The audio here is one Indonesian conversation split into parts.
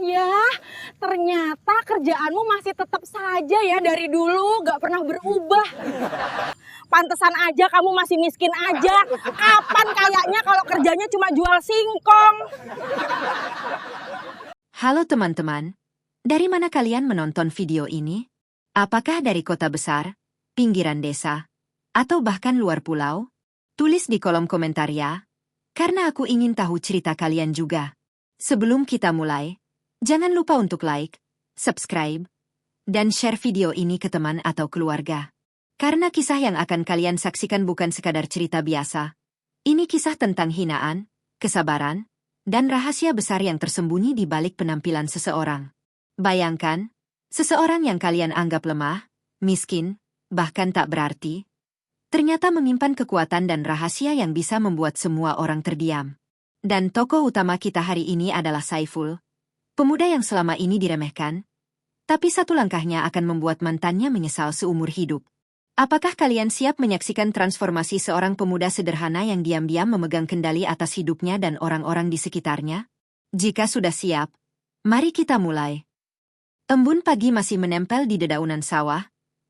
Ya, ternyata kerjaanmu masih tetap saja ya dari dulu, gak pernah berubah. Pantesan aja kamu masih miskin aja. Kapan kayaknya kalau kerjanya cuma jual singkong? Halo teman-teman, dari mana kalian menonton video ini? Apakah dari kota besar, pinggiran desa, atau bahkan luar pulau? Tulis di kolom komentar ya, karena aku ingin tahu cerita kalian juga. Sebelum kita mulai, jangan lupa untuk like, subscribe, dan share video ini ke teman atau keluarga. Karena kisah yang akan kalian saksikan bukan sekadar cerita biasa. Ini kisah tentang hinaan, kesabaran, dan rahasia besar yang tersembunyi di balik penampilan seseorang. Bayangkan, seseorang yang kalian anggap lemah, miskin, bahkan tak berarti, ternyata menyimpan kekuatan dan rahasia yang bisa membuat semua orang terdiam. Dan tokoh utama kita hari ini adalah Saiful, pemuda yang selama ini diremehkan, tapi satu langkahnya akan membuat mantannya menyesal seumur hidup. Apakah kalian siap menyaksikan transformasi seorang pemuda sederhana yang diam-diam memegang kendali atas hidupnya dan orang-orang di sekitarnya? Jika sudah siap, mari kita mulai. Embun pagi masih menempel di dedaunan sawah,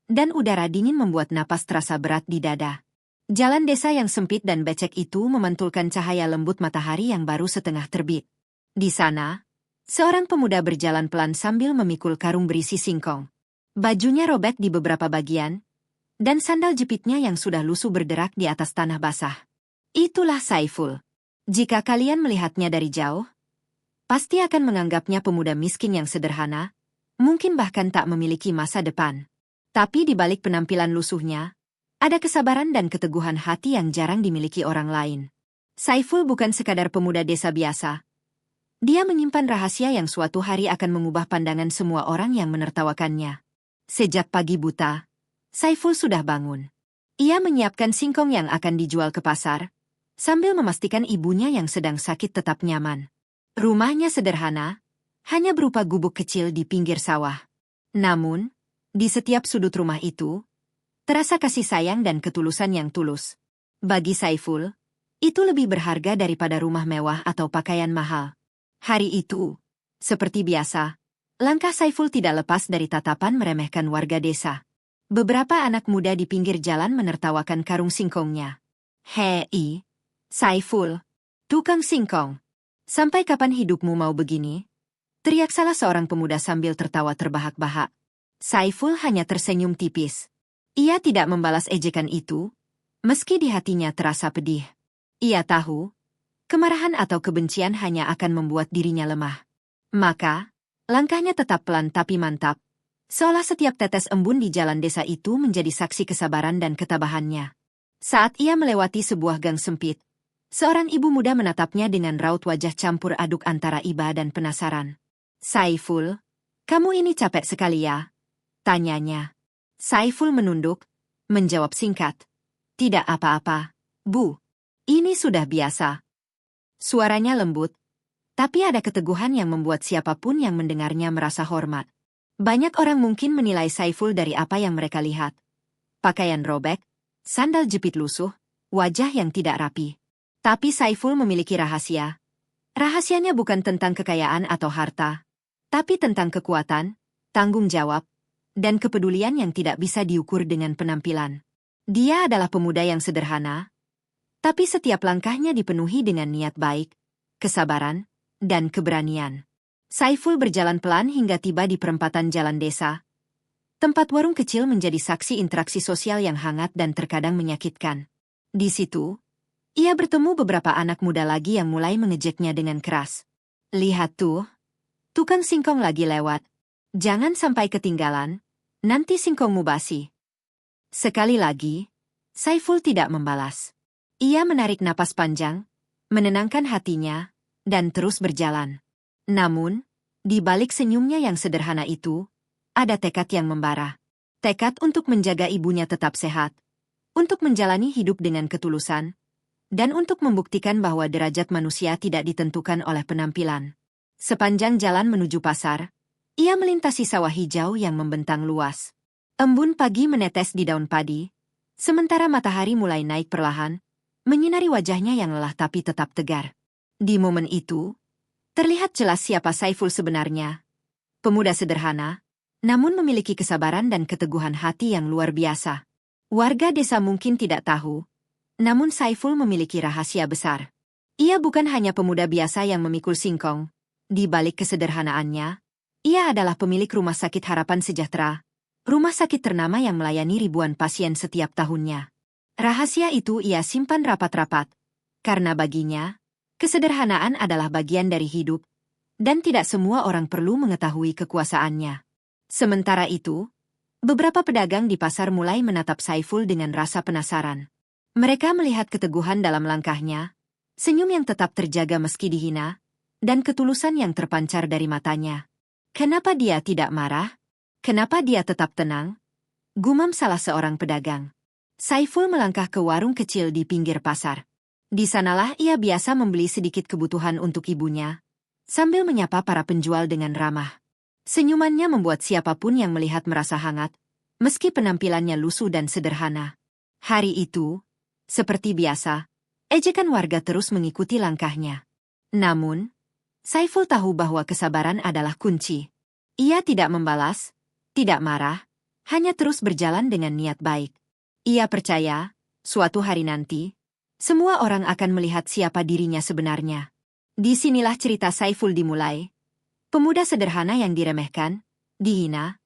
dan udara dingin membuat napas terasa berat di dada. Jalan desa yang sempit dan becek itu memantulkan cahaya lembut matahari yang baru setengah terbit. Di sana, seorang pemuda berjalan pelan sambil memikul karung berisi singkong. Bajunya robek di beberapa bagian, dan sandal jepitnya yang sudah lusuh berderak di atas tanah basah. Itulah Saiful. Jika kalian melihatnya dari jauh, pasti akan menganggapnya pemuda miskin yang sederhana, mungkin bahkan tak memiliki masa depan. Tapi di balik penampilan lusuhnya, ada kesabaran dan keteguhan hati yang jarang dimiliki orang lain. Saiful bukan sekadar pemuda desa biasa. Dia menyimpan rahasia yang suatu hari akan mengubah pandangan semua orang yang menertawakannya. Sejak pagi buta, Saiful sudah bangun. Ia menyiapkan singkong yang akan dijual ke pasar, sambil memastikan ibunya yang sedang sakit tetap nyaman. Rumahnya sederhana, hanya berupa gubuk kecil di pinggir sawah. Namun, di setiap sudut rumah itu, terasa kasih sayang dan ketulusan yang tulus. Bagi Saiful, itu lebih berharga daripada rumah mewah atau pakaian mahal. Hari itu, seperti biasa, langkah Saiful tidak lepas dari tatapan meremehkan warga desa. Beberapa anak muda di pinggir jalan menertawakan karung singkongnya. "Hei, Saiful, tukang singkong. Sampai kapan hidupmu mau begini?" teriak salah seorang pemuda sambil tertawa terbahak-bahak. Saiful hanya tersenyum tipis. Ia tidak membalas ejekan itu, meski di hatinya terasa pedih. Ia tahu, kemarahan atau kebencian hanya akan membuat dirinya lemah. Maka, langkahnya tetap pelan tapi mantap, seolah setiap tetes embun di jalan desa itu menjadi saksi kesabaran dan ketabahannya. Saat ia melewati sebuah gang sempit, seorang ibu muda menatapnya dengan raut wajah campur aduk antara iba dan penasaran. "Saiful, kamu ini capek sekali ya?" tanyanya. Saiful menunduk, menjawab singkat. "Tidak apa-apa, Bu. Ini sudah biasa." Suaranya lembut, tapi ada keteguhan yang membuat siapapun yang mendengarnya merasa hormat. Banyak orang mungkin menilai Saiful dari apa yang mereka lihat. Pakaian robek, sandal jepit lusuh, wajah yang tidak rapi. Tapi Saiful memiliki rahasia. Rahasianya bukan tentang kekayaan atau harta, tapi tentang kekuatan, tanggung jawab, dan kepedulian yang tidak bisa diukur dengan penampilan. Dia adalah pemuda yang sederhana, tapi setiap langkahnya dipenuhi dengan niat baik, kesabaran, dan keberanian. Saiful berjalan pelan hingga tiba di perempatan jalan desa. Tempat warung kecil menjadi saksi interaksi sosial yang hangat dan terkadang menyakitkan. Di situ, ia bertemu beberapa anak muda lagi yang mulai mengejeknya dengan keras. "Lihat tuh, tukang singkong lagi lewat. Jangan sampai ketinggalan, nanti singkongmu basi." Sekali lagi, Saiful tidak membalas. Ia menarik napas panjang, menenangkan hatinya, dan terus berjalan. Namun, di balik senyumnya yang sederhana itu, ada tekad yang membara. Tekad untuk menjaga ibunya tetap sehat, untuk menjalani hidup dengan ketulusan, dan untuk membuktikan bahwa derajat manusia tidak ditentukan oleh penampilan. Sepanjang jalan menuju pasar, ia melintasi sawah hijau yang membentang luas. Embun pagi menetes di daun padi, sementara matahari mulai naik perlahan, menyinari wajahnya yang lelah tapi tetap tegar. Di momen itu, Terlihat jelas siapa Saiful sebenarnya. Pemuda sederhana, namun memiliki kesabaran dan keteguhan hati yang luar biasa. Warga desa mungkin tidak tahu, namun Saiful memiliki rahasia besar. Ia bukan hanya pemuda biasa yang memikul singkong. Di balik kesederhanaannya, ia adalah pemilik Rumah Sakit Harapan Sejahtera, rumah sakit ternama yang melayani ribuan pasien setiap tahunnya. Rahasia itu ia simpan rapat-rapat, karena baginya, kesederhanaan adalah bagian dari hidup, dan tidak semua orang perlu mengetahui kekuasaannya. Sementara itu, beberapa pedagang di pasar mulai menatap Saiful dengan rasa penasaran. Mereka melihat keteguhan dalam langkahnya, senyum yang tetap terjaga meski dihina, dan ketulusan yang terpancar dari matanya. Kenapa dia tidak marah? Kenapa dia tetap tenang? Gumam salah seorang pedagang. Saiful melangkah ke warung kecil di pinggir pasar. Di sanalah ia biasa membeli sedikit kebutuhan untuk ibunya, sambil menyapa para penjual dengan ramah. Senyumannya membuat siapapun yang melihat merasa hangat, meski penampilannya lusuh dan sederhana. Hari itu, seperti biasa, ejekan warga terus mengikuti langkahnya. Namun, Saiful tahu bahwa kesabaran adalah kunci. Ia tidak membalas, tidak marah, hanya terus berjalan dengan niat baik. Ia percaya, suatu hari nanti, semua orang akan melihat siapa dirinya sebenarnya. Disinilah cerita Saiful dimulai. Pemuda sederhana yang diremehkan, dihina,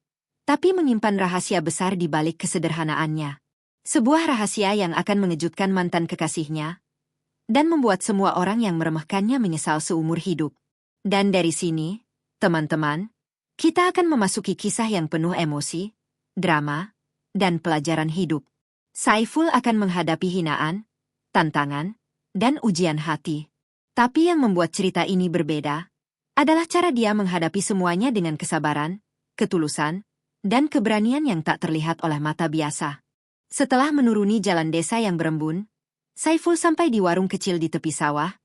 tapi menyimpan rahasia besar di balik kesederhanaannya. Sebuah rahasia yang akan mengejutkan mantan kekasihnya, dan membuat semua orang yang meremehkannya menyesal seumur hidup. Dan dari sini, teman-teman, kita akan memasuki kisah yang penuh emosi, drama, dan pelajaran hidup. Saiful akan menghadapi hinaan, tantangan, dan ujian hati. Tapi yang membuat cerita ini berbeda adalah cara dia menghadapi semuanya dengan kesabaran, ketulusan, dan keberanian yang tak terlihat oleh mata biasa. Setelah menuruni jalan desa yang berembun, Saiful sampai di warung kecil di tepi sawah,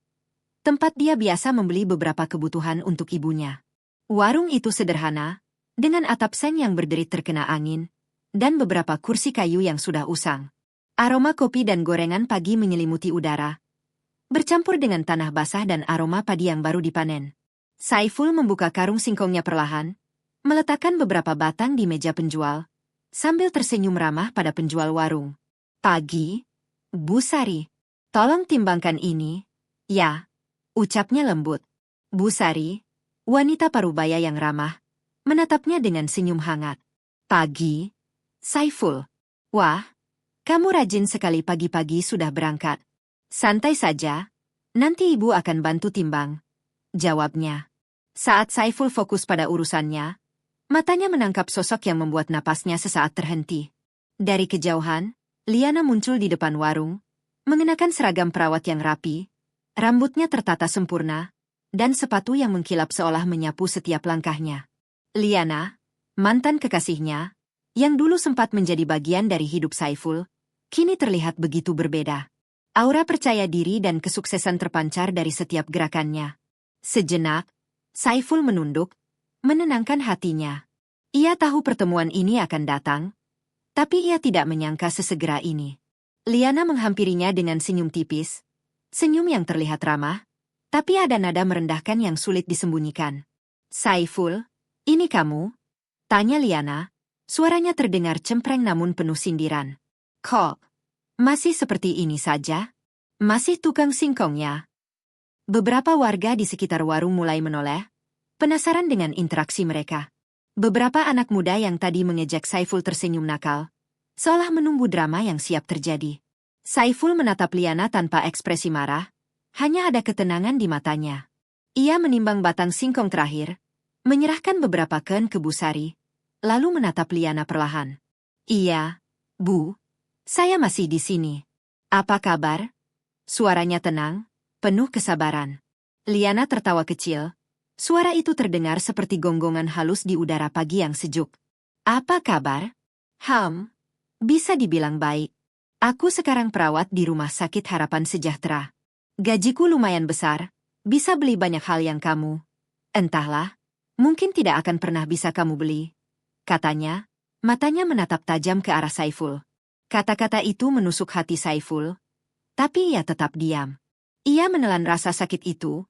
tempat dia biasa membeli beberapa kebutuhan untuk ibunya. Warung itu sederhana, dengan atap seng yang berderit terkena angin, dan beberapa kursi kayu yang sudah usang. Aroma kopi dan gorengan pagi menyelimuti udara, bercampur dengan tanah basah dan aroma padi yang baru dipanen. Saiful membuka karung singkongnya perlahan, meletakkan beberapa batang di meja penjual, sambil tersenyum ramah pada penjual warung. "Pagi, Bu Sari, tolong timbangkan ini." "Ya," ucapnya lembut. Bu Sari, wanita parubaya yang ramah, menatapnya dengan senyum hangat. "Pagi, Saiful. Wah, kamu rajin sekali pagi-pagi sudah berangkat." "Santai saja, nanti ibu akan bantu timbang," jawabnya. Saat Saiful fokus pada urusannya, matanya menangkap sosok yang membuat napasnya sesaat terhenti. Dari kejauhan, Liana muncul di depan warung, mengenakan seragam perawat yang rapi, rambutnya tertata sempurna, dan sepatu yang mengkilap seolah menyapu setiap langkahnya. Liana, mantan kekasihnya, yang dulu sempat menjadi bagian dari hidup Saiful, kini terlihat begitu berbeda. Aura percaya diri dan kesuksesan terpancar dari setiap gerakannya. Sejenak, Saiful menunduk, menenangkan hatinya. Ia tahu pertemuan ini akan datang, tapi ia tidak menyangka sesegera ini. Liana menghampirinya dengan senyum tipis, senyum yang terlihat ramah, tapi ada nada merendahkan yang sulit disembunyikan. "Saiful, ini kamu?" tanya Liana, suaranya terdengar cempreng namun penuh sindiran. "Kok, masih seperti ini saja? Masih tukang singkongnya?" Beberapa warga di sekitar warung mulai menoleh, penasaran dengan interaksi mereka. Beberapa anak muda yang tadi mengejek Saiful tersenyum nakal, seolah menunggu drama yang siap terjadi. Saiful menatap Liana tanpa ekspresi marah, hanya ada ketenangan di matanya. Ia menimbang batang singkong terakhir, menyerahkan beberapa ken ke Bu Sari, lalu menatap Liana perlahan. "Iya, Bu, saya masih di sini. Apa kabar?" Suaranya tenang, penuh kesabaran. Liana tertawa kecil. Suara itu terdengar seperti gonggongan halus di udara pagi yang sejuk. "Apa kabar?" Bisa dibilang baik. Aku sekarang perawat di Rumah Sakit Harapan Sejahtera. Gajiku lumayan besar, bisa beli banyak hal yang kamu, entahlah, mungkin tidak akan pernah bisa kamu beli," katanya, matanya menatap tajam ke arah Saiful. Kata-kata itu menusuk hati Saiful, tapi ia tetap diam. Ia menelan rasa sakit itu,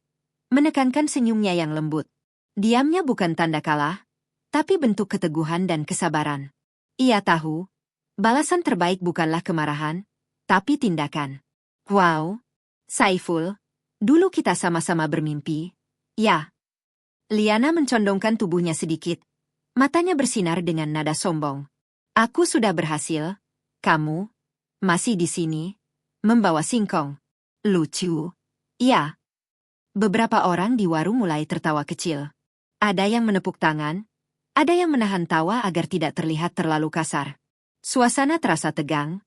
menekankan senyumnya yang lembut. Diamnya bukan tanda kalah, tapi bentuk keteguhan dan kesabaran. Ia tahu, balasan terbaik bukanlah kemarahan, tapi tindakan. Wow, Saiful, dulu kita sama-sama bermimpi, ya. Liana mencondongkan tubuhnya sedikit, matanya bersinar dengan nada sombong. Aku sudah berhasil, kamu masih di sini, membawa singkong. Lucu, ya. Beberapa orang di warung mulai tertawa kecil. Ada yang menepuk tangan, ada yang menahan tawa agar tidak terlihat terlalu kasar. Suasana terasa tegang,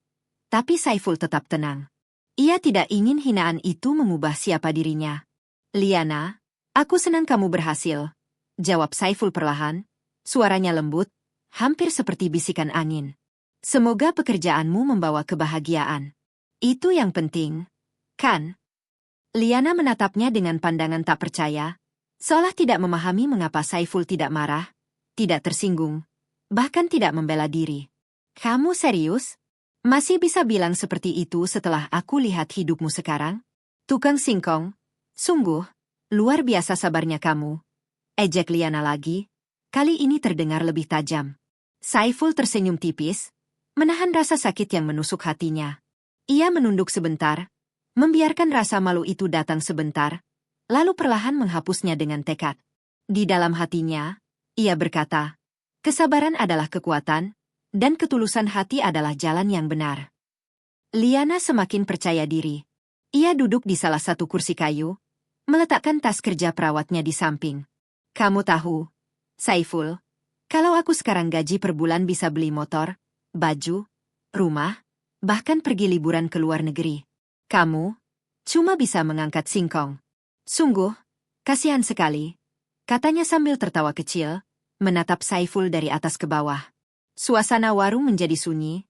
tapi Saiful tetap tenang. Ia tidak ingin hinaan itu mengubah siapa dirinya. Liana, aku senang kamu berhasil, jawab Saiful perlahan, suaranya lembut, hampir seperti bisikan angin. Semoga pekerjaanmu membawa kebahagiaan. Itu yang penting, kan? Liana menatapnya dengan pandangan tak percaya, seolah tidak memahami mengapa Saiful tidak marah, tidak tersinggung, bahkan tidak membela diri. Kamu serius? Masih bisa bilang seperti itu setelah aku lihat hidupmu sekarang? Tukang singkong, sungguh, luar biasa sabarnya kamu. Ejek Liana lagi, kali ini terdengar lebih tajam. Saiful tersenyum tipis, menahan rasa sakit yang menusuk hatinya. Ia menunduk sebentar, membiarkan rasa malu itu datang sebentar, lalu perlahan menghapusnya dengan tekad. Di dalam hatinya, ia berkata, kesabaran adalah kekuatan, dan ketulusan hati adalah jalan yang benar. Liana semakin percaya diri. Ia duduk di salah satu kursi kayu, meletakkan tas kerja perawatnya di samping. Kamu tahu, Saiful, kalau aku sekarang gaji per bulan bisa beli motor, baju, rumah, bahkan pergi liburan ke luar negeri. Kamu cuma bisa mengangkat singkong. Sungguh, kasihan sekali, katanya sambil tertawa kecil, menatap Saiful dari atas ke bawah. Suasana warung menjadi sunyi,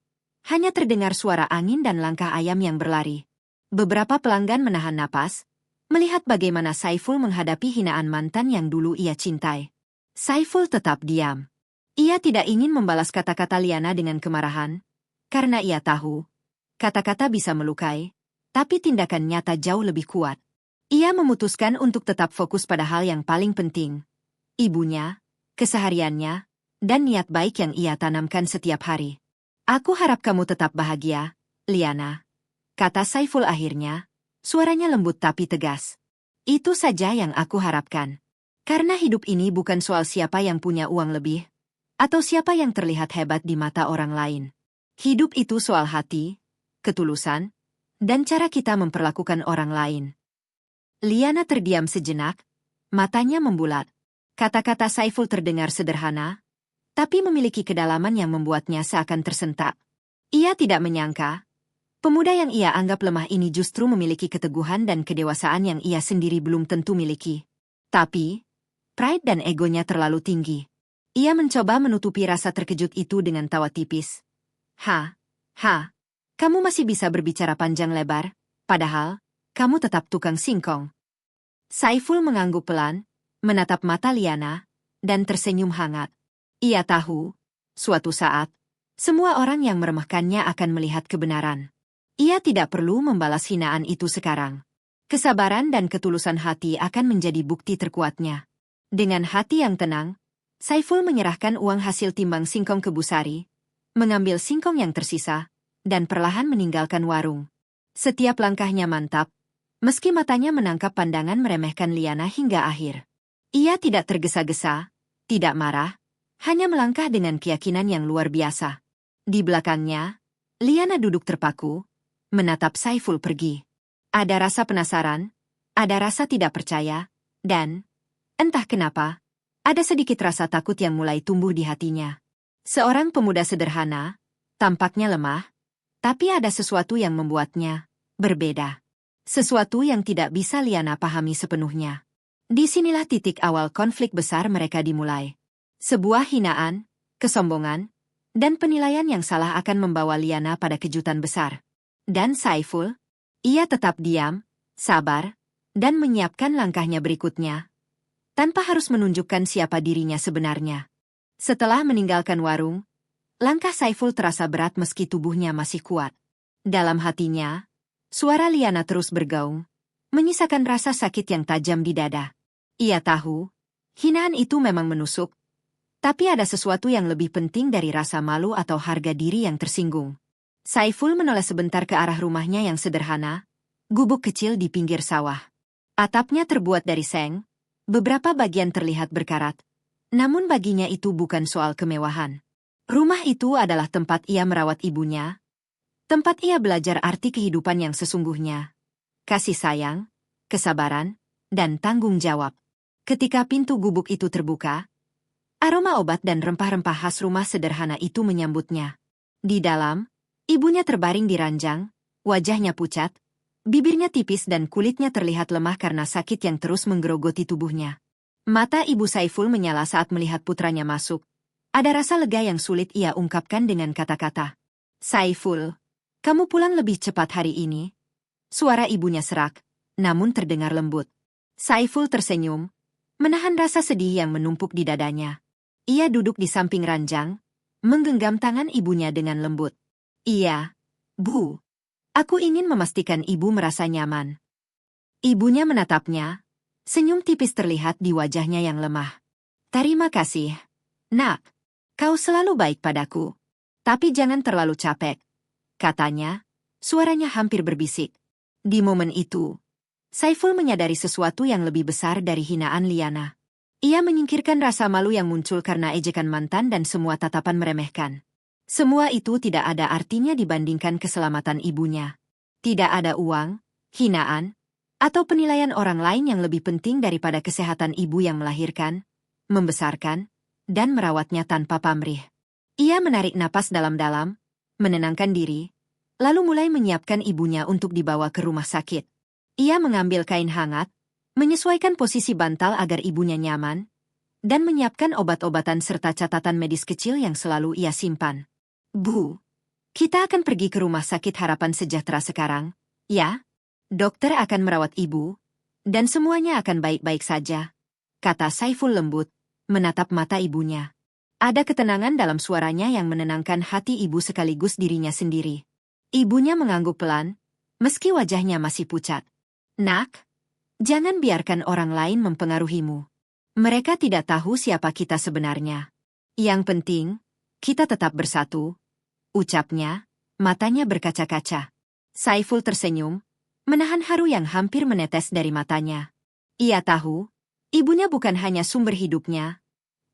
hanya terdengar suara angin dan langkah ayam yang berlari. Beberapa pelanggan menahan napas, melihat bagaimana Saiful menghadapi hinaan mantan yang dulu ia cintai. Saiful tetap diam. Ia tidak ingin membalas kata-kata Liana dengan kemarahan, karena ia tahu, kata-kata bisa melukai, tapi tindakan nyata jauh lebih kuat. Ia memutuskan untuk tetap fokus pada hal yang paling penting. Ibunya, kesehariannya, dan niat baik yang ia tanamkan setiap hari. Aku harap kamu tetap bahagia, Liana, kata Saiful akhirnya, suaranya lembut tapi tegas. Itu saja yang aku harapkan. Karena hidup ini bukan soal siapa yang punya uang lebih, atau siapa yang terlihat hebat di mata orang lain. Hidup itu soal hati, ketulusan, dan cara kita memperlakukan orang lain. Liana terdiam sejenak, matanya membulat. Kata-kata Saiful terdengar sederhana, tapi memiliki kedalaman yang membuatnya seakan tersentak. Ia tidak menyangka, pemuda yang ia anggap lemah ini justru memiliki keteguhan dan kedewasaan yang ia sendiri belum tentu miliki. Tapi, pride dan egonya terlalu tinggi. Ia mencoba menutupi rasa terkejut itu dengan tawa tipis. Kamu masih bisa berbicara panjang lebar, padahal, kamu tetap tukang singkong. Saiful mengangguk pelan, menatap mata Liana, dan tersenyum hangat. Ia tahu, suatu saat, semua orang yang meremehkannya akan melihat kebenaran. Ia tidak perlu membalas hinaan itu sekarang. Kesabaran dan ketulusan hati akan menjadi bukti terkuatnya. Dengan hati yang tenang, Saiful menyerahkan uang hasil timbang singkong ke Busari, mengambil singkong yang tersisa, dan perlahan meninggalkan warung. Setiap langkahnya mantap, meski matanya menangkap pandangan meremehkan Liana hingga akhir. Ia tidak tergesa-gesa, tidak marah, hanya melangkah dengan keyakinan yang luar biasa. Di belakangnya, Liana duduk terpaku, menatap Saiful pergi. Ada rasa penasaran, ada rasa tidak percaya, dan, entah kenapa, ada sedikit rasa takut yang mulai tumbuh di hatinya. Seorang pemuda sederhana, tampaknya lemah, tapi ada sesuatu yang membuatnya berbeda. Sesuatu yang tidak bisa Liana pahami sepenuhnya. Disinilah titik awal konflik besar mereka dimulai. Sebuah hinaan, kesombongan, dan penilaian yang salah akan membawa Liana pada kejutan besar. Dan Saiful, ia tetap diam, sabar, dan menyiapkan langkahnya berikutnya, tanpa harus menunjukkan siapa dirinya sebenarnya. Setelah meninggalkan warung, langkah Saiful terasa berat meski tubuhnya masih kuat. Dalam hatinya, suara Liana terus bergaung, menyisakan rasa sakit yang tajam di dada. Ia tahu, hinaan itu memang menusuk, tapi ada sesuatu yang lebih penting dari rasa malu atau harga diri yang tersinggung. Saiful menoleh sebentar ke arah rumahnya yang sederhana, gubuk kecil di pinggir sawah. Atapnya terbuat dari seng, beberapa bagian terlihat berkarat, namun baginya itu bukan soal kemewahan. Rumah itu adalah tempat ia merawat ibunya, tempat ia belajar arti kehidupan yang sesungguhnya, kasih sayang, kesabaran, dan tanggung jawab. Ketika pintu gubuk itu terbuka, aroma obat dan rempah-rempah khas rumah sederhana itu menyambutnya. Di dalam, ibunya terbaring di ranjang, wajahnya pucat, bibirnya tipis dan kulitnya terlihat lemah karena sakit yang terus menggerogoti tubuhnya. Mata Ibu Saiful menyala saat melihat putranya masuk. Ada rasa lega yang sulit ia ungkapkan dengan kata-kata. Saiful, kamu pulang lebih cepat hari ini. Suara ibunya serak, namun terdengar lembut. Saiful tersenyum, menahan rasa sedih yang menumpuk di dadanya. Ia duduk di samping ranjang, menggenggam tangan ibunya dengan lembut. Iya, Bu. Aku ingin memastikan ibu merasa nyaman. Ibunya menatapnya, senyum tipis terlihat di wajahnya yang lemah. Terima kasih, Nak. Kau selalu baik padaku. Tapi jangan terlalu capek, katanya, suaranya hampir berbisik. Di momen itu, Saiful menyadari sesuatu yang lebih besar dari hinaan Liana. Ia menyingkirkan rasa malu yang muncul karena ejekan mantan dan semua tatapan meremehkan. Semua itu tidak ada artinya dibandingkan keselamatan ibunya. Tidak ada uang, hinaan, atau penilaian orang lain yang lebih penting daripada kesehatan ibu yang melahirkan, membesarkan, dan merawatnya tanpa pamrih. Ia menarik napas dalam-dalam, menenangkan diri, lalu mulai menyiapkan ibunya untuk dibawa ke rumah sakit. Ia mengambil kain hangat, menyesuaikan posisi bantal agar ibunya nyaman, dan menyiapkan obat-obatan serta catatan medis kecil yang selalu ia simpan. Bu, kita akan pergi ke rumah sakit Harapan Sejahtera sekarang, ya? Dokter akan merawat ibu, dan semuanya akan baik-baik saja, kata Saiful lembut, menatap mata ibunya. Ada ketenangan dalam suaranya yang menenangkan hati ibu sekaligus dirinya sendiri. Ibunya mengangguk pelan, meski wajahnya masih pucat. Nak, jangan biarkan orang lain mempengaruhimu. Mereka tidak tahu siapa kita sebenarnya. Yang penting, kita tetap bersatu, ucapnya, matanya berkaca-kaca. Saiful tersenyum, menahan haru yang hampir menetes dari matanya. Ia tahu, ibunya bukan hanya sumber hidupnya,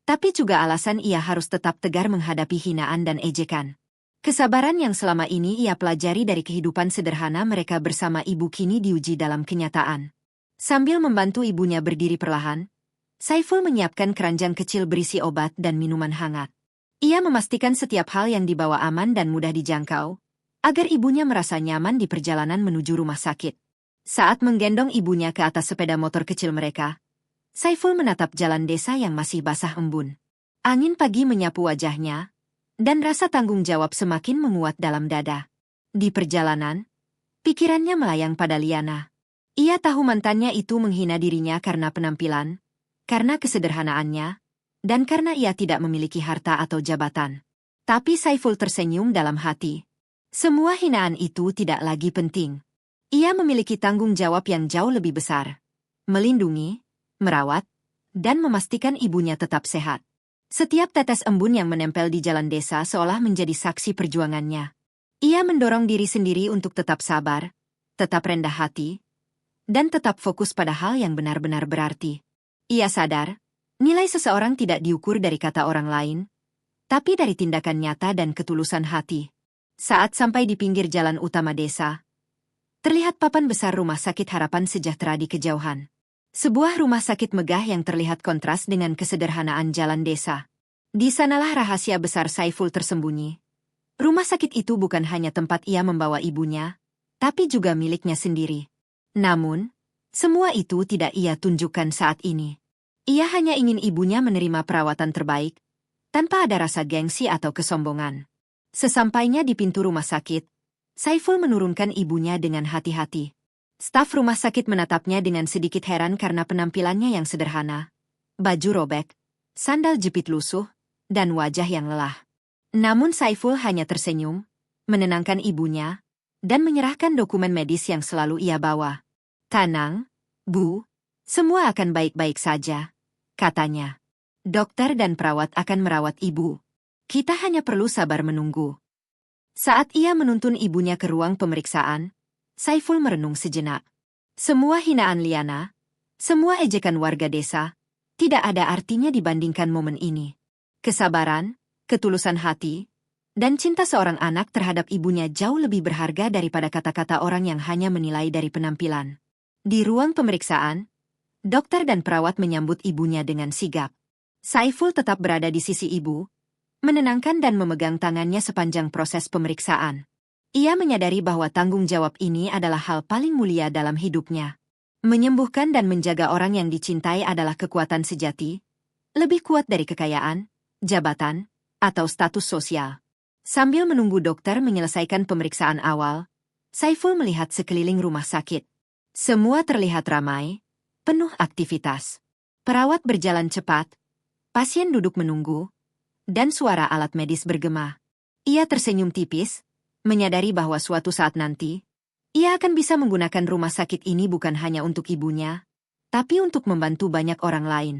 tapi juga alasan ia harus tetap tegar menghadapi hinaan dan ejekan. Kesabaran yang selama ini ia pelajari dari kehidupan sederhana mereka bersama ibu kini diuji dalam kenyataan. Sambil membantu ibunya berdiri perlahan, Saiful menyiapkan keranjang kecil berisi obat dan minuman hangat. Ia memastikan setiap hal yang dibawa aman dan mudah dijangkau, agar ibunya merasa nyaman di perjalanan menuju rumah sakit. Saat menggendong ibunya ke atas sepeda motor kecil mereka, Saiful menatap jalan desa yang masih basah embun. Angin pagi menyapu wajahnya, dan rasa tanggung jawab semakin menguat dalam dada. Di perjalanan, pikirannya melayang pada Liana. Ia tahu mantannya itu menghina dirinya karena penampilan, karena kesederhanaannya, dan karena ia tidak memiliki harta atau jabatan. Tapi Saiful tersenyum dalam hati. Semua hinaan itu tidak lagi penting. Ia memiliki tanggung jawab yang jauh lebih besar. Melindungi, merawat, dan memastikan ibunya tetap sehat. Setiap tetes embun yang menempel di jalan desa seolah menjadi saksi perjuangannya. Ia mendorong diri sendiri untuk tetap sabar, tetap rendah hati, dan tetap fokus pada hal yang benar-benar berarti. Ia sadar, nilai seseorang tidak diukur dari kata orang lain, tapi dari tindakan nyata dan ketulusan hati. Saat sampai di pinggir jalan utama desa, terlihat papan besar Rumah Sakit Harapan Sejahtera di kejauhan. Sebuah rumah sakit megah yang terlihat kontras dengan kesederhanaan jalan desa. Di sanalah rahasia besar Saiful tersembunyi. Rumah sakit itu bukan hanya tempat ia membawa ibunya, tapi juga miliknya sendiri. Namun, semua itu tidak ia tunjukkan saat ini. Ia hanya ingin ibunya menerima perawatan terbaik, tanpa ada rasa gengsi atau kesombongan. Sesampainya di pintu rumah sakit, Saiful menurunkan ibunya dengan hati-hati. Staf rumah sakit menatapnya dengan sedikit heran karena penampilannya yang sederhana. Baju robek, sandal jepit lusuh, dan wajah yang lelah. Namun Saiful hanya tersenyum, menenangkan ibunya, dan menyerahkan dokumen medis yang selalu ia bawa. "Tenang, Bu. Semua akan baik-baik saja," katanya. "Dokter dan perawat akan merawat Ibu. Kita hanya perlu sabar menunggu." Saat ia menuntun ibunya ke ruang pemeriksaan, Saiful merenung sejenak. Semua hinaan Liana, semua ejekan warga desa, tidak ada artinya dibandingkan momen ini. Kesabaran, ketulusan hati, dan cinta seorang anak terhadap ibunya jauh lebih berharga daripada kata-kata orang yang hanya menilai dari penampilan. Di ruang pemeriksaan, dokter dan perawat menyambut ibunya dengan sigap. Saiful tetap berada di sisi ibu, menenangkan dan memegang tangannya sepanjang proses pemeriksaan. Ia menyadari bahwa tanggung jawab ini adalah hal paling mulia dalam hidupnya. Menyembuhkan dan menjaga orang yang dicintai adalah kekuatan sejati, lebih kuat dari kekayaan, jabatan, atau status sosial. Sambil menunggu dokter menyelesaikan pemeriksaan awal, Saiful melihat sekeliling rumah sakit. Semua terlihat ramai, penuh aktivitas. Perawat berjalan cepat, pasien duduk menunggu, dan suara alat medis bergema. Ia tersenyum tipis, menyadari bahwa suatu saat nanti, ia akan bisa menggunakan rumah sakit ini bukan hanya untuk ibunya, tapi untuk membantu banyak orang lain.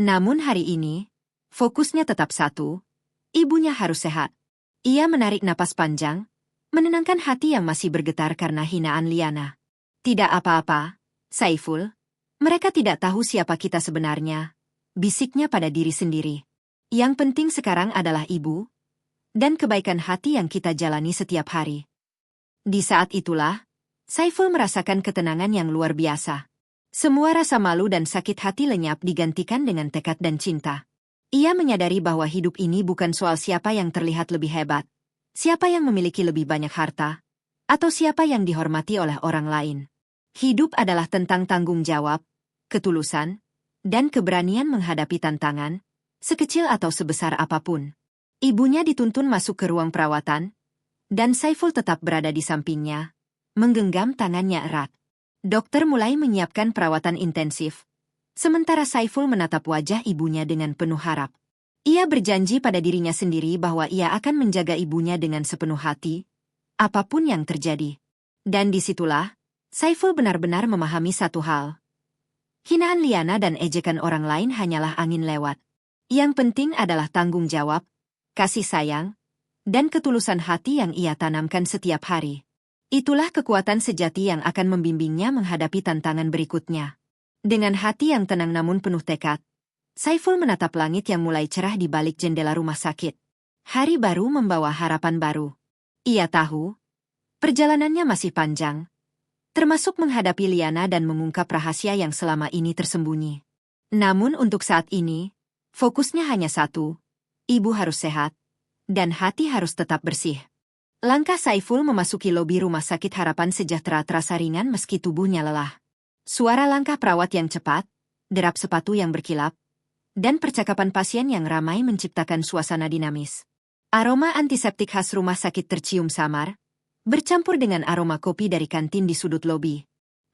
Namun hari ini, fokusnya tetap satu, ibunya harus sehat. Ia menarik napas panjang, menenangkan hati yang masih bergetar karena hinaan Liana. "Tidak apa-apa, Saiful. Mereka tidak tahu siapa kita sebenarnya," bisiknya pada diri sendiri. "Yang penting sekarang adalah ibu, dan kebaikan hati yang kita jalani setiap hari." Di saat itulah, Saiful merasakan ketenangan yang luar biasa. Semua rasa malu dan sakit hati lenyap digantikan dengan tekad dan cinta. Ia menyadari bahwa hidup ini bukan soal siapa yang terlihat lebih hebat, siapa yang memiliki lebih banyak harta, atau siapa yang dihormati oleh orang lain. Hidup adalah tentang tanggung jawab, ketulusan, dan keberanian menghadapi tantangan, sekecil atau sebesar apapun. Ibunya dituntun masuk ke ruang perawatan, dan Saiful tetap berada di sampingnya, menggenggam tangannya erat. Dokter mulai menyiapkan perawatan intensif, sementara Saiful menatap wajah ibunya dengan penuh harap. Ia berjanji pada dirinya sendiri bahwa ia akan menjaga ibunya dengan sepenuh hati, apapun yang terjadi. Dan disitulah, Saiful benar-benar memahami satu hal. Hinaan Liana dan ejekan orang lain hanyalah angin lewat. Yang penting adalah tanggung jawab, kasih sayang, dan ketulusan hati yang ia tanamkan setiap hari. Itulah kekuatan sejati yang akan membimbingnya menghadapi tantangan berikutnya. Dengan hati yang tenang namun penuh tekad, Saiful menatap langit yang mulai cerah di balik jendela rumah sakit. Hari baru membawa harapan baru. Ia tahu, perjalanannya masih panjang, termasuk menghadapi Liana dan mengungkap rahasia yang selama ini tersembunyi. Namun untuk saat ini, fokusnya hanya satu, ibu harus sehat, dan hati harus tetap bersih. Langkah Saiful memasuki lobi Rumah Sakit Harapan Sejahtera terasa ringan meski tubuhnya lelah. Suara langkah perawat yang cepat, derap sepatu yang berkilap, dan percakapan pasien yang ramai menciptakan suasana dinamis. Aroma antiseptik khas rumah sakit tercium samar, bercampur dengan aroma kopi dari kantin di sudut lobi.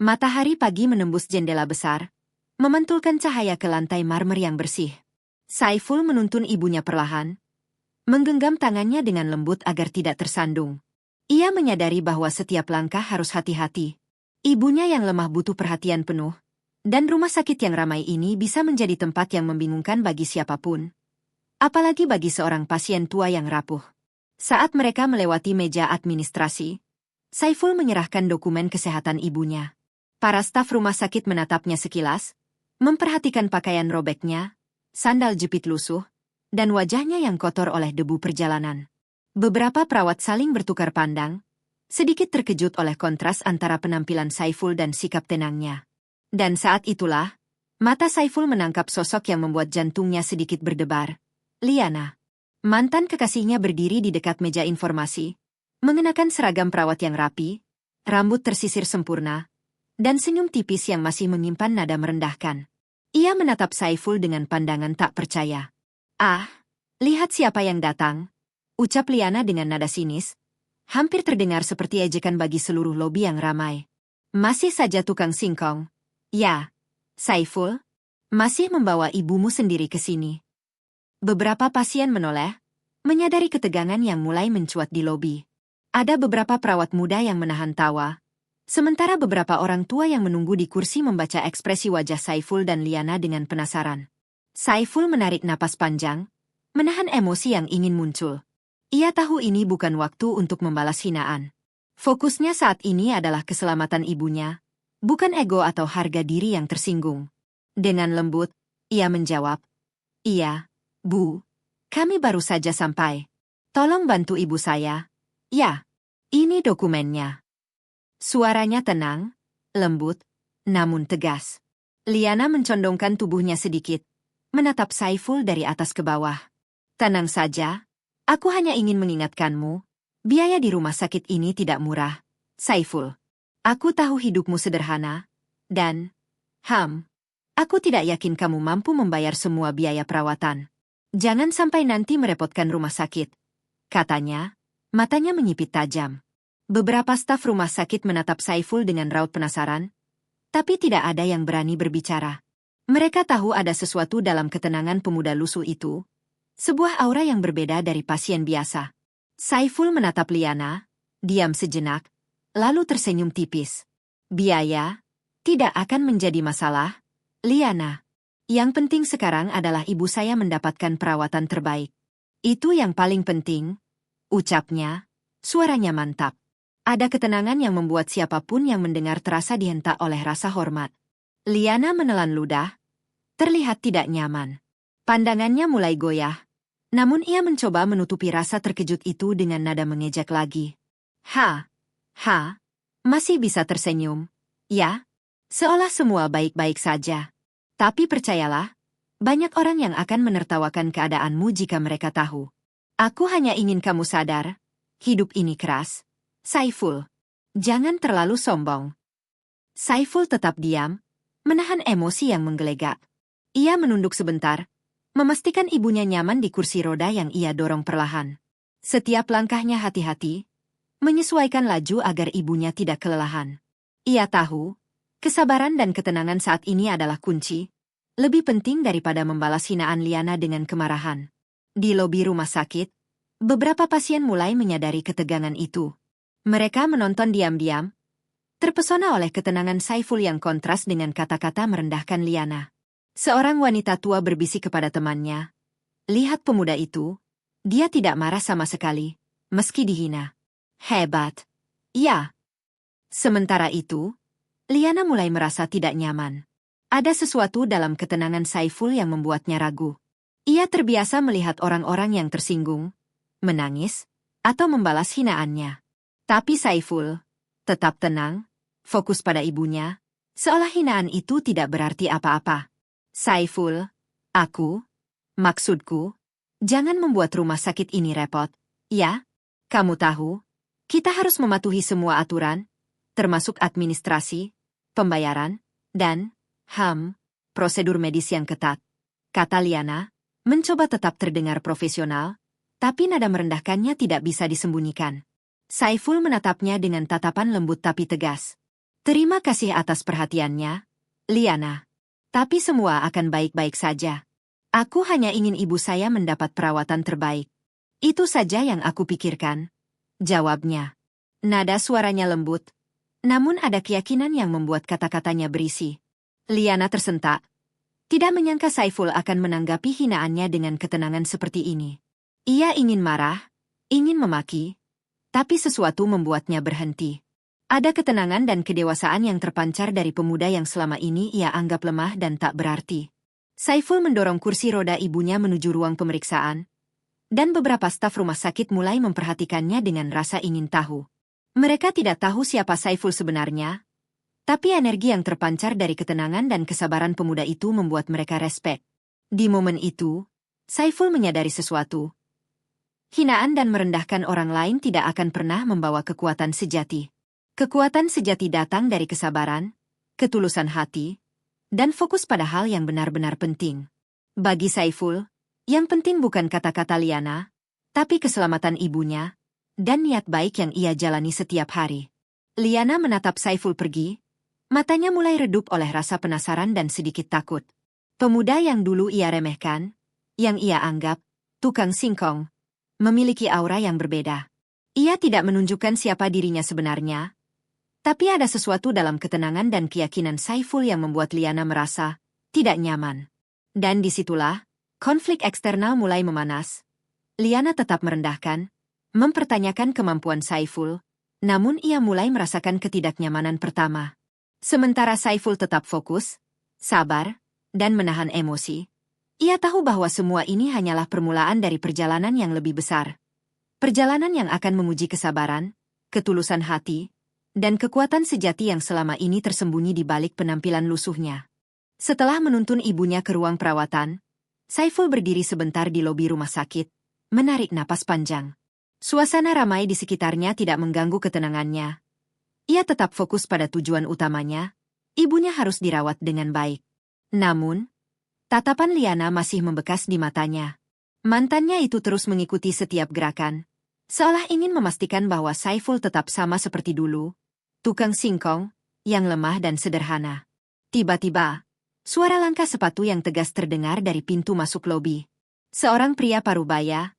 Matahari pagi menembus jendela besar, memantulkan cahaya ke lantai marmer yang bersih. Saiful menuntun ibunya perlahan, menggenggam tangannya dengan lembut agar tidak tersandung. Ia menyadari bahwa setiap langkah harus hati-hati. Ibunya yang lemah butuh perhatian penuh, dan rumah sakit yang ramai ini bisa menjadi tempat yang membingungkan bagi siapapun. Apalagi bagi seorang pasien tua yang rapuh. Saat mereka melewati meja administrasi, Saiful menyerahkan dokumen kesehatan ibunya. Para staf rumah sakit menatapnya sekilas, memperhatikan pakaian robeknya, sandal jepit lusuh, dan wajahnya yang kotor oleh debu perjalanan. Beberapa perawat saling bertukar pandang, sedikit terkejut oleh kontras antara penampilan Saiful dan sikap tenangnya. Dan saat itulah, mata Saiful menangkap sosok yang membuat jantungnya sedikit berdebar. Liana. Mantan kekasihnya berdiri di dekat meja informasi, mengenakan seragam perawat yang rapi, rambut tersisir sempurna, dan senyum tipis yang masih menyimpan nada merendahkan. Ia menatap Saiful dengan pandangan tak percaya. "Ah, lihat siapa yang datang," ucap Liana dengan nada sinis, hampir terdengar seperti ejekan bagi seluruh lobi yang ramai. "Masih saja tukang singkong." "Ya, Saiful, masih membawa ibumu sendiri ke sini." Beberapa pasien menoleh, menyadari ketegangan yang mulai mencuat di lobi. Ada beberapa perawat muda yang menahan tawa, Sementara beberapa orang tua yang menunggu di kursi membaca ekspresi wajah Saiful dan Liana dengan penasaran. Saiful menarik napas panjang, menahan emosi yang ingin muncul. Ia tahu ini bukan waktu untuk membalas hinaan. Fokusnya saat ini adalah keselamatan ibunya, bukan ego atau harga diri yang tersinggung. Dengan lembut, ia menjawab, "Iya, Bu. Kami baru saja sampai. Tolong bantu ibu saya." "Ya, ini dokumennya." Suaranya tenang, lembut, namun tegas. Liana mencondongkan tubuhnya sedikit, menatap Saiful dari atas ke bawah. "Tenang saja, aku hanya ingin mengingatkanmu, biaya di rumah sakit ini tidak murah, Saiful. Aku tahu hidupmu sederhana, dan, aku tidak yakin kamu mampu membayar semua biaya perawatan. Jangan sampai nanti merepotkan rumah sakit," katanya, matanya menyipit tajam. Beberapa staf rumah sakit menatap Saiful dengan raut penasaran, tapi tidak ada yang berani berbicara. Mereka tahu ada sesuatu dalam ketenangan pemuda lusuh itu, sebuah aura yang berbeda dari pasien biasa. Saiful menatap Liana, diam sejenak, lalu tersenyum tipis. "Biaya tidak akan menjadi masalah, Liana. Yang penting sekarang adalah ibu saya mendapatkan perawatan terbaik. Itu yang paling penting," ucapnya, suaranya mantap. Ada ketenangan yang membuat siapapun yang mendengar terasa dihentak oleh rasa hormat. Liana menelan ludah, terlihat tidak nyaman. Pandangannya mulai goyah, namun ia mencoba menutupi rasa terkejut itu dengan nada mengejek lagi. Masih bisa tersenyum, ya? Seolah semua baik-baik saja. Tapi percayalah, banyak orang yang akan menertawakan keadaanmu jika mereka tahu. Aku hanya ingin kamu sadar, hidup ini keras. Saiful, jangan terlalu sombong." Saiful tetap diam, menahan emosi yang menggelegak. Ia menunduk sebentar, memastikan ibunya nyaman di kursi roda yang ia dorong perlahan. Setiap langkahnya hati-hati, menyesuaikan laju agar ibunya tidak kelelahan. Ia tahu, kesabaran dan ketenangan saat ini adalah kunci, lebih penting daripada membalas hinaan Liana dengan kemarahan. Di lobi rumah sakit, beberapa pasien mulai menyadari ketegangan itu. Mereka menonton diam-diam, terpesona oleh ketenangan Saiful yang kontras dengan kata-kata merendahkan Liana. Seorang wanita tua berbisik kepada temannya, "Lihat pemuda itu, dia tidak marah sama sekali, meski dihina. Hebat." "Ya." Sementara itu, Liana mulai merasa tidak nyaman. Ada sesuatu dalam ketenangan Saiful yang membuatnya ragu. Ia terbiasa melihat orang-orang yang tersinggung, menangis, atau membalas hinaannya. Tapi Saiful tetap tenang, fokus pada ibunya, seolah hinaan itu tidak berarti apa-apa. "Saiful, maksudku, jangan membuat rumah sakit ini repot, ya? Kamu tahu, kita harus mematuhi semua aturan, termasuk administrasi, pembayaran, dan, prosedur medis yang ketat," kata Liana, mencoba tetap terdengar profesional, tapi nada merendahkannya tidak bisa disembunyikan. Saiful menatapnya dengan tatapan lembut tapi tegas. "Terima kasih atas perhatiannya, Liana. Tapi semua akan baik-baik saja. Aku hanya ingin ibu saya mendapat perawatan terbaik. Itu saja yang aku pikirkan," jawabnya. Nada suaranya lembut, namun ada keyakinan yang membuat kata-katanya berisi. Liana tersentak. Tidak menyangka Saiful akan menanggapi hinaannya dengan ketenangan seperti ini. Ia ingin marah, ingin memaki, tapi sesuatu membuatnya berhenti. Ada ketenangan dan kedewasaan yang terpancar dari pemuda yang selama ini ia anggap lemah dan tak berarti. Saiful mendorong kursi roda ibunya menuju ruang pemeriksaan, dan beberapa staf rumah sakit mulai memperhatikannya dengan rasa ingin tahu. Mereka tidak tahu siapa Saiful sebenarnya, tapi energi yang terpancar dari ketenangan dan kesabaran pemuda itu membuat mereka respek. Di momen itu, Saiful menyadari sesuatu. Hinaan dan merendahkan orang lain tidak akan pernah membawa kekuatan sejati. Kekuatan sejati datang dari kesabaran, ketulusan hati, dan fokus pada hal yang benar-benar penting. Bagi Saiful, yang penting bukan kata-kata Liana, tapi keselamatan ibunya, dan niat baik yang ia jalani setiap hari. Liana menatap Saiful pergi, matanya mulai redup oleh rasa penasaran dan sedikit takut. Pemuda yang dulu ia remehkan, yang ia anggap tukang singkong, memiliki aura yang berbeda. Ia tidak menunjukkan siapa dirinya sebenarnya, Tapi ada sesuatu dalam ketenangan dan keyakinan Saiful yang membuat Liana merasa tidak nyaman. Dan disitulah, konflik eksternal mulai memanas. Liana tetap merendahkan, mempertanyakan kemampuan Saiful, namun ia mulai merasakan ketidaknyamanan pertama. Sementara Saiful tetap fokus, sabar, dan menahan emosi. Ia tahu bahwa semua ini hanyalah permulaan dari perjalanan yang lebih besar. Perjalanan yang akan menguji kesabaran, ketulusan hati, dan kekuatan sejati yang selama ini tersembunyi di balik penampilan lusuhnya. Setelah menuntun ibunya ke ruang perawatan, Saiful berdiri sebentar di lobi rumah sakit, menarik napas panjang. Suasana ramai di sekitarnya tidak mengganggu ketenangannya. Ia tetap fokus pada tujuan utamanya, ibunya harus dirawat dengan baik. Namun, tatapan Liana masih membekas di matanya. Mantannya itu terus mengikuti setiap gerakan, seolah ingin memastikan bahwa Saiful tetap sama seperti dulu, tukang singkong, yang lemah dan sederhana. Tiba-tiba, suara langkah sepatu yang tegas terdengar dari pintu masuk lobi. Seorang pria parubaya,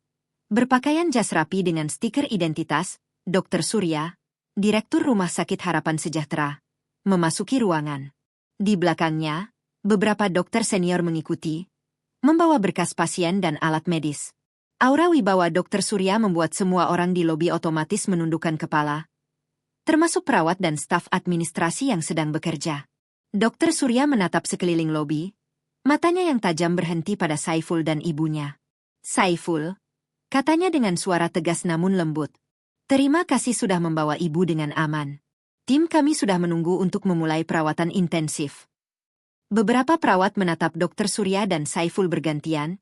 berpakaian jas rapi dengan stiker identitas, Dr. Surya, Direktur Rumah Sakit Harapan Sejahtera, memasuki ruangan. Di belakangnya, beberapa dokter senior mengikuti, membawa berkas pasien dan alat medis. Aura wibawa Dr. Surya membuat semua orang di lobi otomatis menundukkan kepala, termasuk perawat dan staf administrasi yang sedang bekerja. Dr. Surya menatap sekeliling lobi, matanya yang tajam berhenti pada Saiful dan ibunya. Saiful, katanya dengan suara tegas namun lembut. Terima kasih sudah membawa ibu dengan aman. Tim kami sudah menunggu untuk memulai perawatan intensif. Beberapa perawat menatap Dr. Surya dan Saiful bergantian,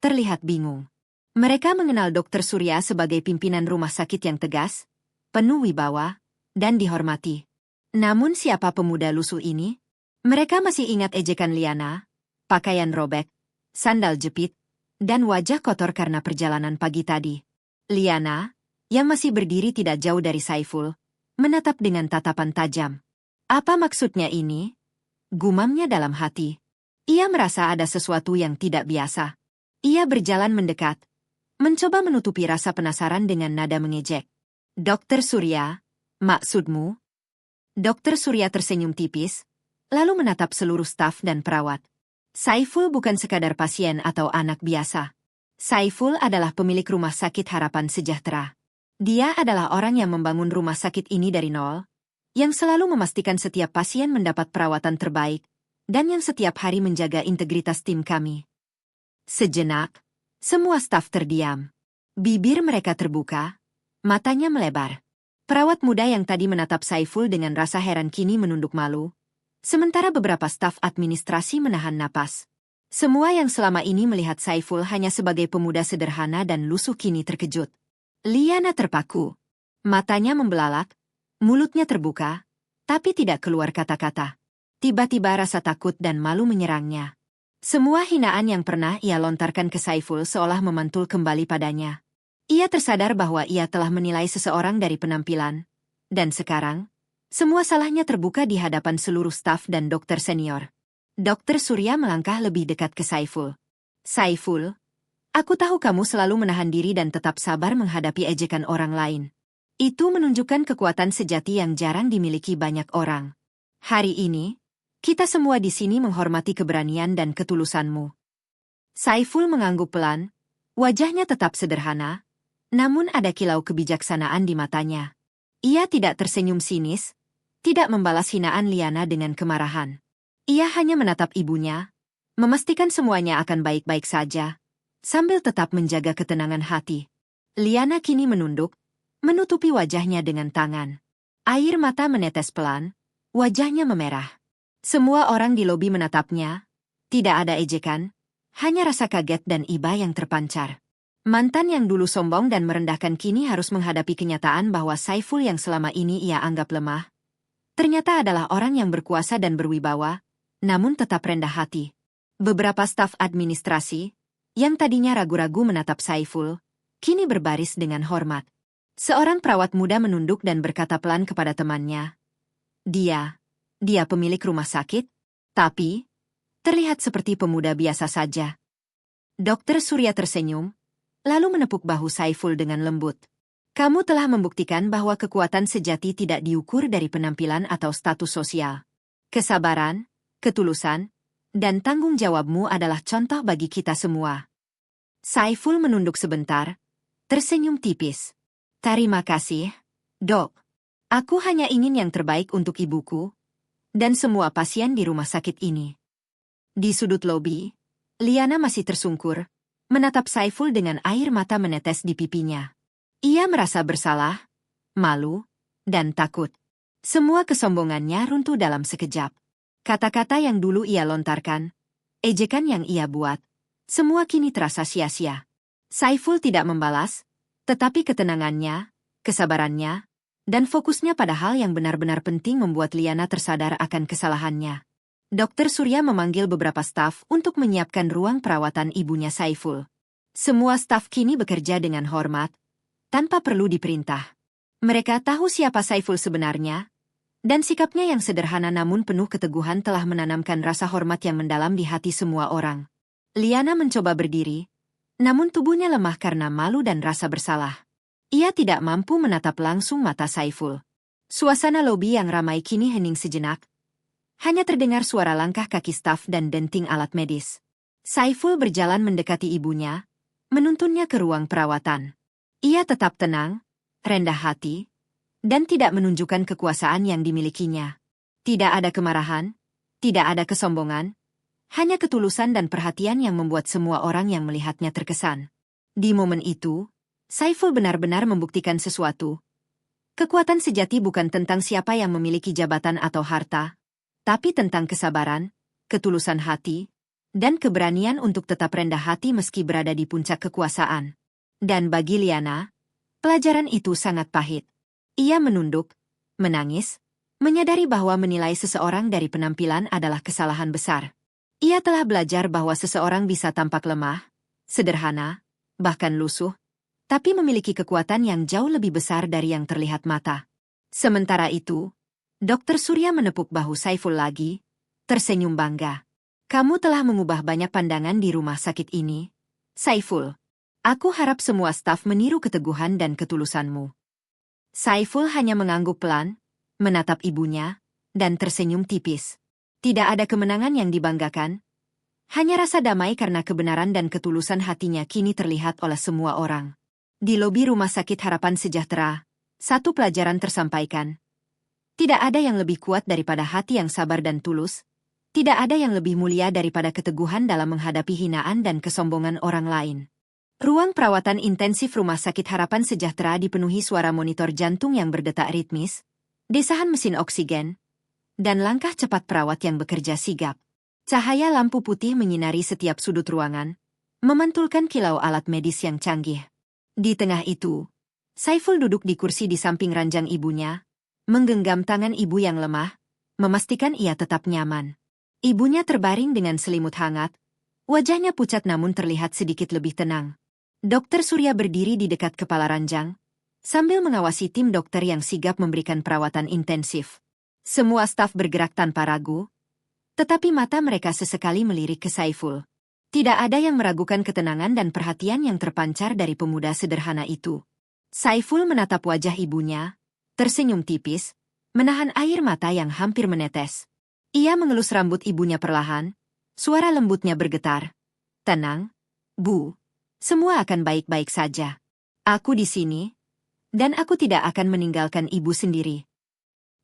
terlihat bingung. Mereka mengenal Dr. Surya sebagai pimpinan rumah sakit yang tegas, penuh wibawa, dan dihormati. Namun siapa pemuda lusuh ini? Mereka masih ingat ejekan Liana, pakaian robek, sandal jepit, dan wajah kotor karena perjalanan pagi tadi. Liana, yang masih berdiri tidak jauh dari Saiful, menatap dengan tatapan tajam. Apa maksudnya ini? Gumamnya dalam hati. Ia merasa ada sesuatu yang tidak biasa. Ia berjalan mendekat, mencoba menutupi rasa penasaran dengan nada mengejek. Dr. Surya, maksudmu? Dr. Surya tersenyum tipis, lalu menatap seluruh staf dan perawat. Saiful bukan sekadar pasien atau anak biasa. Saiful adalah pemilik Rumah Sakit Harapan Sejahtera. Dia adalah orang yang membangun rumah sakit ini dari nol, yang selalu memastikan setiap pasien mendapat perawatan terbaik, dan yang setiap hari menjaga integritas tim kami. Sejenak, semua staf terdiam. Bibir mereka terbuka, matanya melebar. Perawat muda yang tadi menatap Saiful dengan rasa heran kini menunduk malu, sementara beberapa staf administrasi menahan napas. Semua yang selama ini melihat Saiful hanya sebagai pemuda sederhana dan lusuh kini terkejut. Liana terpaku. Matanya membelalak, mulutnya terbuka, tapi tidak keluar kata-kata. Tiba-tiba rasa takut dan malu menyerangnya. Semua hinaan yang pernah ia lontarkan ke Saiful seolah memantul kembali padanya. Ia tersadar bahwa ia telah menilai seseorang dari penampilan, dan sekarang, semua salahnya terbuka di hadapan seluruh staf dan dokter senior. Dr. Surya melangkah lebih dekat ke Saiful. Saiful, aku tahu kamu selalu menahan diri dan tetap sabar menghadapi ejekan orang lain. Itu menunjukkan kekuatan sejati yang jarang dimiliki banyak orang. Hari ini, kita semua di sini menghormati keberanian dan ketulusanmu. Saiful mengangguk pelan, wajahnya tetap sederhana, namun ada kilau kebijaksanaan di matanya. Ia tidak tersenyum sinis, tidak membalas hinaan Liana dengan kemarahan. Ia hanya menatap ibunya, memastikan semuanya akan baik-baik saja, sambil tetap menjaga ketenangan hati. Liana kini menunduk, menutupi wajahnya dengan tangan. Air mata menetes pelan, wajahnya memerah. Semua orang di lobi menatapnya, tidak ada ejekan, hanya rasa kaget dan iba yang terpancar. Mantan yang dulu sombong dan merendahkan kini harus menghadapi kenyataan bahwa Saiful yang selama ini ia anggap lemah, ternyata adalah orang yang berkuasa dan berwibawa, namun tetap rendah hati. Beberapa staf administrasi, yang tadinya ragu-ragu menatap Saiful, kini berbaris dengan hormat. Seorang perawat muda menunduk dan berkata pelan kepada temannya. Dia pemilik rumah sakit, tapi terlihat seperti pemuda biasa saja. Dr. Surya tersenyum, lalu menepuk bahu Saiful dengan lembut. Kamu telah membuktikan bahwa kekuatan sejati tidak diukur dari penampilan atau status sosial. Kesabaran, ketulusan, dan tanggung jawabmu adalah contoh bagi kita semua. Saiful menunduk sebentar, tersenyum tipis. Terima kasih, Dok. Aku hanya ingin yang terbaik untuk ibuku dan semua pasien di rumah sakit ini. Di sudut lobi, Liana masih tersungkur, menatap Saiful dengan air mata menetes di pipinya. Ia merasa bersalah, malu, dan takut. Semua kesombongannya runtuh dalam sekejap. Kata-kata yang dulu ia lontarkan, ejekan yang ia buat, semua kini terasa sia-sia. Saiful tidak membalas, tetapi ketenangannya, kesabarannya, dan fokusnya pada hal yang benar-benar penting membuat Liana tersadar akan kesalahannya. Dokter Surya memanggil beberapa staf untuk menyiapkan ruang perawatan ibunya Saiful. Semua staf kini bekerja dengan hormat, tanpa perlu diperintah. Mereka tahu siapa Saiful sebenarnya, dan sikapnya yang sederhana namun penuh keteguhan telah menanamkan rasa hormat yang mendalam di hati semua orang. Liana mencoba berdiri, namun tubuhnya lemah karena malu dan rasa bersalah. Ia tidak mampu menatap langsung mata Saiful. Suasana lobi yang ramai kini hening sejenak. Hanya terdengar suara langkah kaki staf dan denting alat medis. Saiful berjalan mendekati ibunya, menuntunnya ke ruang perawatan. Ia tetap tenang, rendah hati, dan tidak menunjukkan kekuasaan yang dimilikinya. Tidak ada kemarahan, tidak ada kesombongan, hanya ketulusan dan perhatian yang membuat semua orang yang melihatnya terkesan. Di momen itu, Saiful benar-benar membuktikan sesuatu. Kekuatan sejati bukan tentang siapa yang memiliki jabatan atau harta, tapi tentang kesabaran, ketulusan hati, dan keberanian untuk tetap rendah hati meski berada di puncak kekuasaan. Dan bagi Liana, pelajaran itu sangat pahit. Ia menunduk, menangis, menyadari bahwa menilai seseorang dari penampilan adalah kesalahan besar. Ia telah belajar bahwa seseorang bisa tampak lemah, sederhana, bahkan lusuh, tapi memiliki kekuatan yang jauh lebih besar dari yang terlihat mata. Sementara itu, Dokter Surya menepuk bahu Saiful lagi, tersenyum bangga. Kamu telah mengubah banyak pandangan di rumah sakit ini, Saiful. Aku harap semua staf meniru keteguhan dan ketulusanmu. Saiful hanya mengangguk pelan, menatap ibunya, dan tersenyum tipis. Tidak ada kemenangan yang dibanggakan, hanya rasa damai karena kebenaran dan ketulusan hatinya kini terlihat oleh semua orang. Di lobi Rumah Sakit Harapan Sejahtera, satu pelajaran tersampaikan. Tidak ada yang lebih kuat daripada hati yang sabar dan tulus, tidak ada yang lebih mulia daripada keteguhan dalam menghadapi hinaan dan kesombongan orang lain. Ruang perawatan intensif Rumah Sakit Harapan Sejahtera dipenuhi suara monitor jantung yang berdetak ritmis, desahan mesin oksigen, dan langkah cepat perawat yang bekerja sigap. Cahaya lampu putih menyinari setiap sudut ruangan, memantulkan kilau alat medis yang canggih. Di tengah itu, Saiful duduk di kursi di samping ranjang ibunya, menggenggam tangan ibu yang lemah, memastikan ia tetap nyaman. Ibunya terbaring dengan selimut hangat, wajahnya pucat namun terlihat sedikit lebih tenang. Dokter Surya berdiri di dekat kepala ranjang, sambil mengawasi tim dokter yang sigap memberikan perawatan intensif. Semua staf bergerak tanpa ragu, tetapi mata mereka sesekali melirik ke Saiful. Tidak ada yang meragukan ketenangan dan perhatian yang terpancar dari pemuda sederhana itu. Saiful menatap wajah ibunya, tersenyum tipis, menahan air mata yang hampir menetes. Ia mengelus rambut ibunya perlahan, suara lembutnya bergetar. Tenang, Bu. Semua akan baik-baik saja. Aku di sini, dan aku tidak akan meninggalkan ibu sendiri.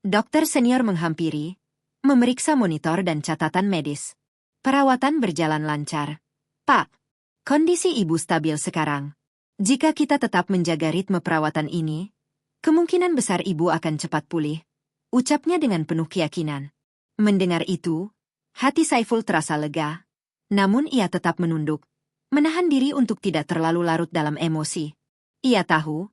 Dokter senior menghampiri, memeriksa monitor dan catatan medis. Perawatan berjalan lancar. Pak, kondisi ibu stabil sekarang. Jika kita tetap menjaga ritme perawatan ini, kemungkinan besar ibu akan cepat pulih, ucapnya dengan penuh keyakinan. Mendengar itu, hati Saiful terasa lega, namun ia tetap menunduk, menahan diri untuk tidak terlalu larut dalam emosi. Ia tahu,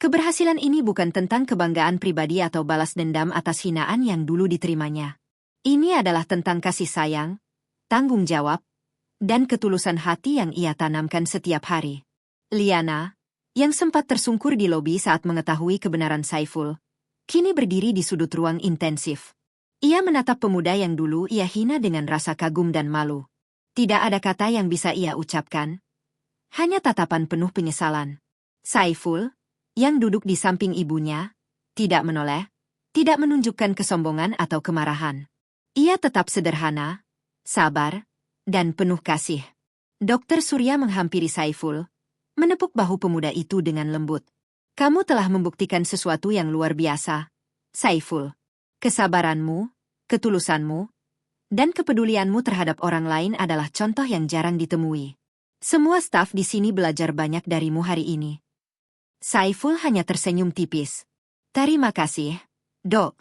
keberhasilan ini bukan tentang kebanggaan pribadi atau balas dendam atas hinaan yang dulu diterimanya. Ini adalah tentang kasih sayang, tanggung jawab, dan ketulusan hati yang ia tanamkan setiap hari. Liana, yang sempat tersungkur di lobi saat mengetahui kebenaran Saiful, kini berdiri di sudut ruang intensif. Ia menatap pemuda yang dulu ia hina dengan rasa kagum dan malu. Tidak ada kata yang bisa ia ucapkan, hanya tatapan penuh penyesalan. Saiful, yang duduk di samping ibunya, tidak menoleh, tidak menunjukkan kesombongan atau kemarahan. Ia tetap sederhana, sabar, dan penuh kasih. Dokter Surya menghampiri Saiful, menepuk bahu pemuda itu dengan lembut. Kamu telah membuktikan sesuatu yang luar biasa, Saiful. Kesabaranmu, ketulusanmu, dan kepedulianmu terhadap orang lain adalah contoh yang jarang ditemui. Semua staf di sini belajar banyak darimu hari ini. Saiful hanya tersenyum tipis. Terima kasih, Dok.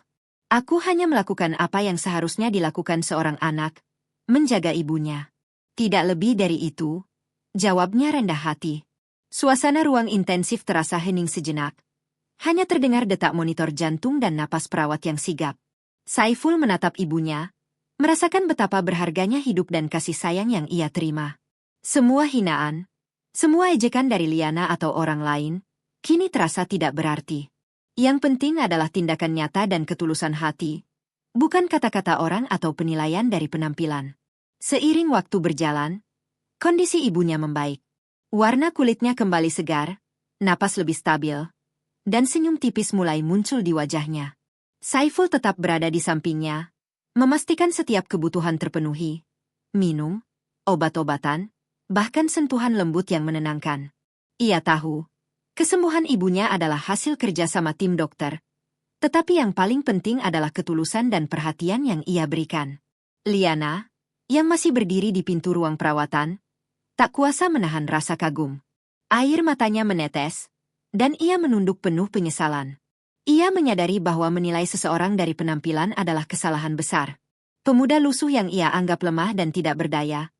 Aku hanya melakukan apa yang seharusnya dilakukan seorang anak, menjaga ibunya. Tidak lebih dari itu, jawabnya rendah hati. Suasana ruang intensif terasa hening sejenak. Hanya terdengar detak monitor jantung dan napas perawat yang sigap. Saiful menatap ibunya, merasakan betapa berharganya hidup dan kasih sayang yang ia terima. Semua hinaan, semua ejekan dari Liana atau orang lain, kini terasa tidak berarti. Yang penting adalah tindakan nyata dan ketulusan hati, bukan kata-kata orang atau penilaian dari penampilan. Seiring waktu berjalan, kondisi ibunya membaik. Warna kulitnya kembali segar, napas lebih stabil, dan senyum tipis mulai muncul di wajahnya. Saiful tetap berada di sampingnya, memastikan setiap kebutuhan terpenuhi, minum, obat-obatan, bahkan sentuhan lembut yang menenangkan. Ia tahu, kesembuhan ibunya adalah hasil kerja sama tim dokter, tetapi yang paling penting adalah ketulusan dan perhatian yang ia berikan. Liana, yang masih berdiri di pintu ruang perawatan, tak kuasa menahan rasa kagum. Air matanya menetes, dan ia menunduk penuh penyesalan. Ia menyadari bahwa menilai seseorang dari penampilan adalah kesalahan besar. Pemuda lusuh yang ia anggap lemah dan tidak berdaya,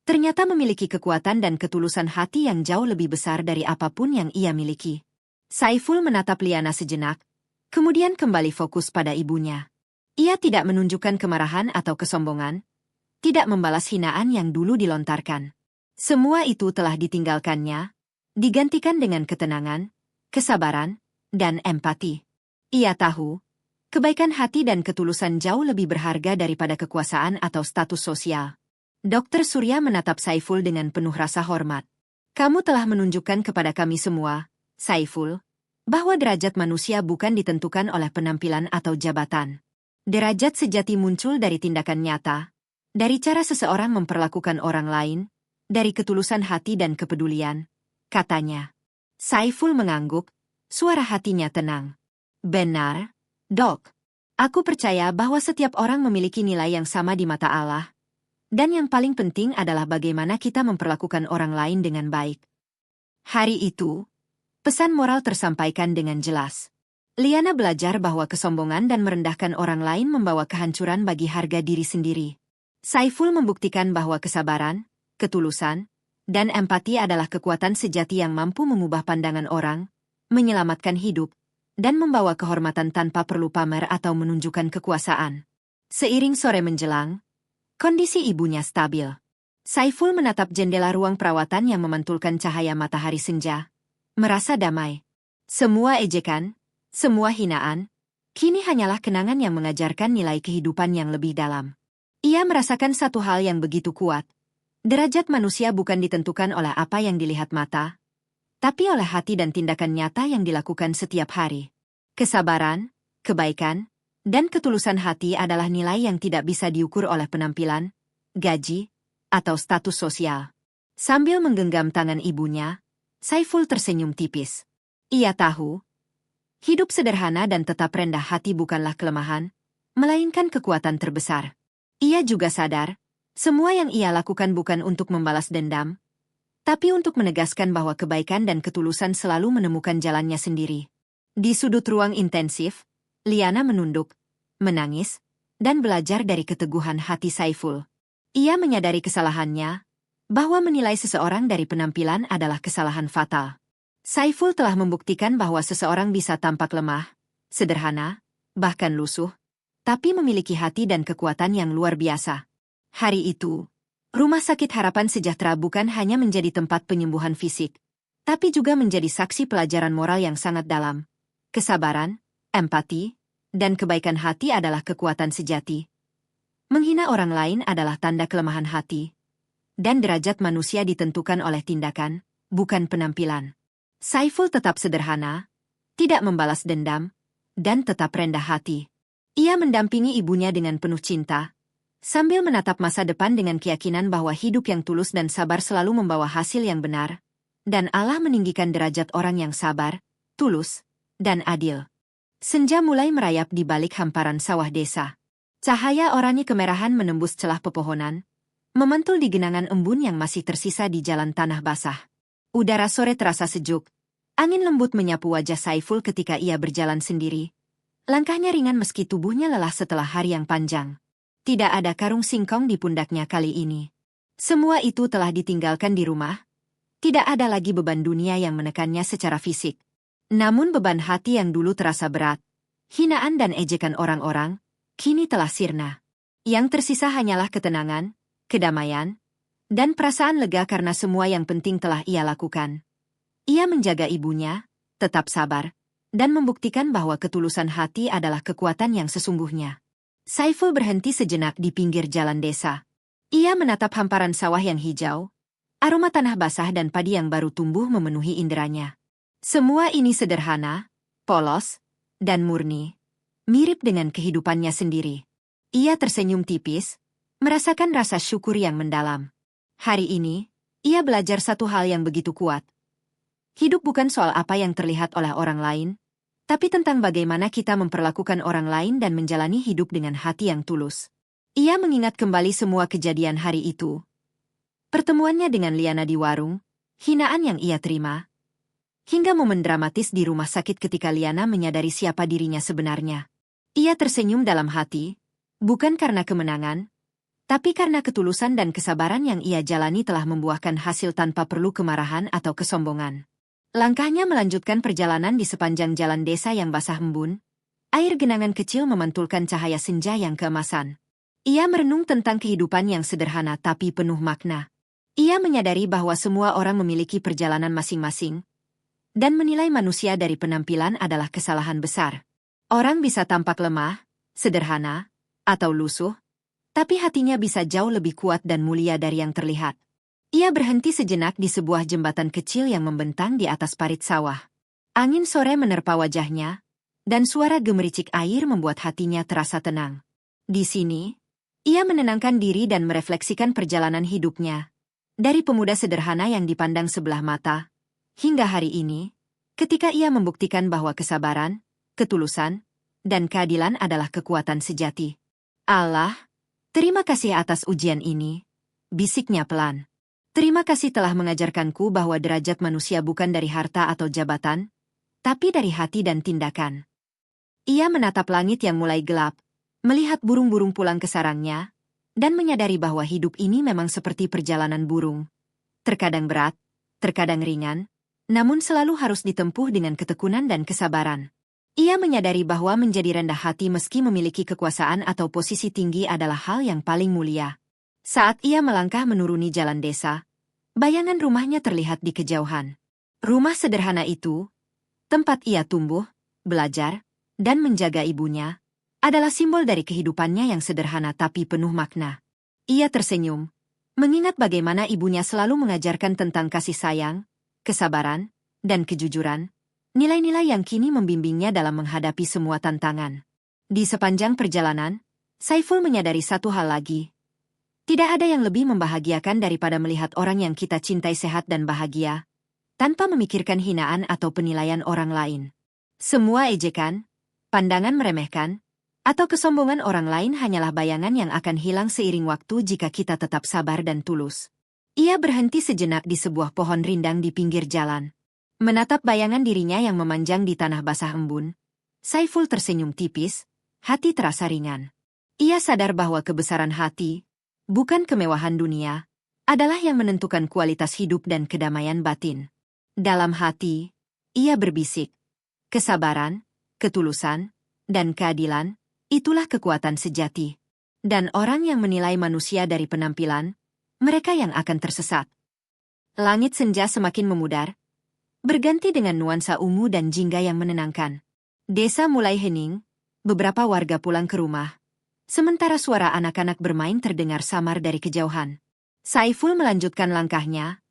ternyata memiliki kekuatan dan ketulusan hati yang jauh lebih besar dari apapun yang ia miliki. Saiful menatap Liana sejenak, kemudian kembali fokus pada ibunya. Ia tidak menunjukkan kemarahan atau kesombongan, tidak membalas hinaan yang dulu dilontarkan. Semua itu telah ditinggalkannya, digantikan dengan ketenangan, kesabaran, dan empati. Ia tahu, kebaikan hati dan ketulusan jauh lebih berharga daripada kekuasaan atau status sosial. Dokter Surya menatap Saiful dengan penuh rasa hormat. Kamu telah menunjukkan kepada kami semua, Saiful, bahwa derajat manusia bukan ditentukan oleh penampilan atau jabatan. Derajat sejati muncul dari tindakan nyata, dari cara seseorang memperlakukan orang lain, dari ketulusan hati dan kepedulian, katanya. Saiful mengangguk, suara hatinya tenang. Benar, Dok. Aku percaya bahwa setiap orang memiliki nilai yang sama di mata Allah. Dan yang paling penting adalah bagaimana kita memperlakukan orang lain dengan baik. Hari itu, pesan moral tersampaikan dengan jelas. Liana belajar bahwa kesombongan dan merendahkan orang lain membawa kehancuran bagi harga diri sendiri. Saiful membuktikan bahwa kesabaran, ketulusan, dan empati adalah kekuatan sejati yang mampu mengubah pandangan orang, menyelamatkan hidup, dan membawa kehormatan tanpa perlu pamer atau menunjukkan kekuasaan. Seiring sore menjelang, kondisi ibunya stabil. Saiful menatap jendela ruang perawatan yang memantulkan cahaya matahari senja, merasa damai. Semua ejekan, semua hinaan, kini hanyalah kenangan yang mengajarkan nilai kehidupan yang lebih dalam. Ia merasakan satu hal yang begitu kuat. Derajat manusia bukan ditentukan oleh apa yang dilihat mata, tapi oleh hati dan tindakan nyata yang dilakukan setiap hari. Kesabaran, kebaikan, dan ketulusan hati adalah nilai yang tidak bisa diukur oleh penampilan, gaji, atau status sosial. Sambil menggenggam tangan ibunya, Saiful tersenyum tipis. Ia tahu, hidup sederhana dan tetap rendah hati bukanlah kelemahan, melainkan kekuatan terbesar. Ia juga sadar, semua yang ia lakukan bukan untuk membalas dendam, tapi untuk menegaskan bahwa kebaikan dan ketulusan selalu menemukan jalannya sendiri. Di sudut ruang intensif, Liana menunduk, menangis, dan belajar dari keteguhan hati Saiful. Ia menyadari kesalahannya, bahwa menilai seseorang dari penampilan adalah kesalahan fatal. Saiful telah membuktikan bahwa seseorang bisa tampak lemah, sederhana, bahkan lusuh, tapi memiliki hati dan kekuatan yang luar biasa. Hari itu, Rumah Sakit Harapan Sejahtera bukan hanya menjadi tempat penyembuhan fisik, tapi juga menjadi saksi pelajaran moral yang sangat dalam. Kesabaran, empati, dan kebaikan hati adalah kekuatan sejati. Menghina orang lain adalah tanda kelemahan hati, dan derajat manusia ditentukan oleh tindakan, bukan penampilan. Saiful tetap sederhana, tidak membalas dendam, dan tetap rendah hati. Ia mendampingi ibunya dengan penuh cinta, sambil menatap masa depan dengan keyakinan bahwa hidup yang tulus dan sabar selalu membawa hasil yang benar, dan Allah meninggikan derajat orang yang sabar, tulus, dan adil. Senja mulai merayap di balik hamparan sawah desa. Cahaya oranye kemerahan menembus celah pepohonan, memantul di genangan embun yang masih tersisa di jalan tanah basah. Udara sore terasa sejuk, angin lembut menyapu wajah Saiful ketika ia berjalan sendiri. Langkahnya ringan meski tubuhnya lelah setelah hari yang panjang. Tidak ada karung singkong di pundaknya kali ini. Semua itu telah ditinggalkan di rumah. Tidak ada lagi beban dunia yang menekannya secara fisik. Namun beban hati yang dulu terasa berat, hinaan dan ejekan orang-orang, kini telah sirna. Yang tersisa hanyalah ketenangan, kedamaian, dan perasaan lega karena semua yang penting telah ia lakukan. Ia menjaga ibunya, tetap sabar, dan membuktikan bahwa ketulusan hati adalah kekuatan yang sesungguhnya. Saiful berhenti sejenak di pinggir jalan desa. Ia menatap hamparan sawah yang hijau, aroma tanah basah dan padi yang baru tumbuh memenuhi inderanya. Semua ini sederhana, polos, dan murni, mirip dengan kehidupannya sendiri. Ia tersenyum tipis, merasakan rasa syukur yang mendalam. Hari ini, ia belajar satu hal yang begitu kuat. Hidup bukan soal apa yang terlihat oleh orang lain, tapi tentang bagaimana kita memperlakukan orang lain dan menjalani hidup dengan hati yang tulus. Ia mengingat kembali semua kejadian hari itu. Pertemuannya dengan Liana di warung, hinaan yang ia terima, hingga momen dramatis di rumah sakit ketika Liana menyadari siapa dirinya sebenarnya. Ia tersenyum dalam hati, bukan karena kemenangan, tapi karena ketulusan dan kesabaran yang ia jalani telah membuahkan hasil tanpa perlu kemarahan atau kesombongan. Langkahnya melanjutkan perjalanan di sepanjang jalan desa yang basah embun. Air genangan kecil memantulkan cahaya senja yang keemasan. Ia merenung tentang kehidupan yang sederhana tapi penuh makna. Ia menyadari bahwa semua orang memiliki perjalanan masing-masing, dan menilai manusia dari penampilan adalah kesalahan besar. Orang bisa tampak lemah, sederhana, atau lusuh, tapi hatinya bisa jauh lebih kuat dan mulia dari yang terlihat. Ia berhenti sejenak di sebuah jembatan kecil yang membentang di atas parit sawah. Angin sore menerpa wajahnya, dan suara gemericik air membuat hatinya terasa tenang. Di sini, ia menenangkan diri dan merefleksikan perjalanan hidupnya. Dari pemuda sederhana yang dipandang sebelah mata, hingga hari ini, ketika ia membuktikan bahwa kesabaran, ketulusan, dan keadilan adalah kekuatan sejati. Allah, terima kasih atas ujian ini, bisiknya pelan. Terima kasih telah mengajarkanku bahwa derajat manusia bukan dari harta atau jabatan, tapi dari hati dan tindakan. Ia menatap langit yang mulai gelap, melihat burung-burung pulang ke sarangnya, dan menyadari bahwa hidup ini memang seperti perjalanan burung. Terkadang berat, terkadang ringan, namun selalu harus ditempuh dengan ketekunan dan kesabaran. Ia menyadari bahwa menjadi rendah hati meski memiliki kekuasaan atau posisi tinggi adalah hal yang paling mulia. Saat ia melangkah menuruni jalan desa, bayangan rumahnya terlihat di kejauhan. Rumah sederhana itu, tempat ia tumbuh, belajar, dan menjaga ibunya, adalah simbol dari kehidupannya yang sederhana tapi penuh makna. Ia tersenyum, mengingat bagaimana ibunya selalu mengajarkan tentang kasih sayang, kesabaran, dan kejujuran, nilai-nilai yang kini membimbingnya dalam menghadapi semua tantangan. Di sepanjang perjalanan, Saiful menyadari satu hal lagi. Tidak ada yang lebih membahagiakan daripada melihat orang yang kita cintai sehat dan bahagia, tanpa memikirkan hinaan atau penilaian orang lain. Semua ejekan, pandangan meremehkan, atau kesombongan orang lain hanyalah bayangan yang akan hilang seiring waktu jika kita tetap sabar dan tulus. Ia berhenti sejenak di sebuah pohon rindang di pinggir jalan. Menatap bayangan dirinya yang memanjang di tanah basah embun, Saiful tersenyum tipis, hati terasa ringan. Ia sadar bahwa kebesaran hati, bukan kemewahan dunia, adalah yang menentukan kualitas hidup dan kedamaian batin. Dalam hati, ia berbisik, kesabaran, ketulusan, dan keadilan, itulah kekuatan sejati. Dan orang yang menilai manusia dari penampilan, mereka yang akan tersesat. Langit senja semakin memudar, berganti dengan nuansa ungu dan jingga yang menenangkan. Desa mulai hening, beberapa warga pulang ke rumah, sementara suara anak-anak bermain terdengar samar dari kejauhan. Saiful melanjutkan langkahnya,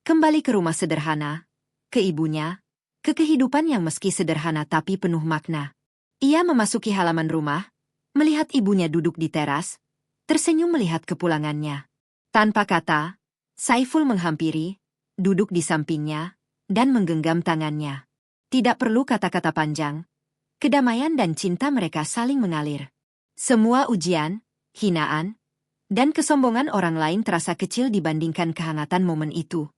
kembali ke rumah sederhana, ke ibunya, ke kehidupan yang meski sederhana tapi penuh makna. Ia memasuki halaman rumah, melihat ibunya duduk di teras, tersenyum melihat kepulangannya. Tanpa kata, Saiful menghampiri, duduk di sampingnya, dan menggenggam tangannya. Tidak perlu kata-kata panjang, kedamaian dan cinta mereka saling mengalir. Semua ujian, hinaan, dan kesombongan orang lain terasa kecil dibandingkan kehangatan momen itu.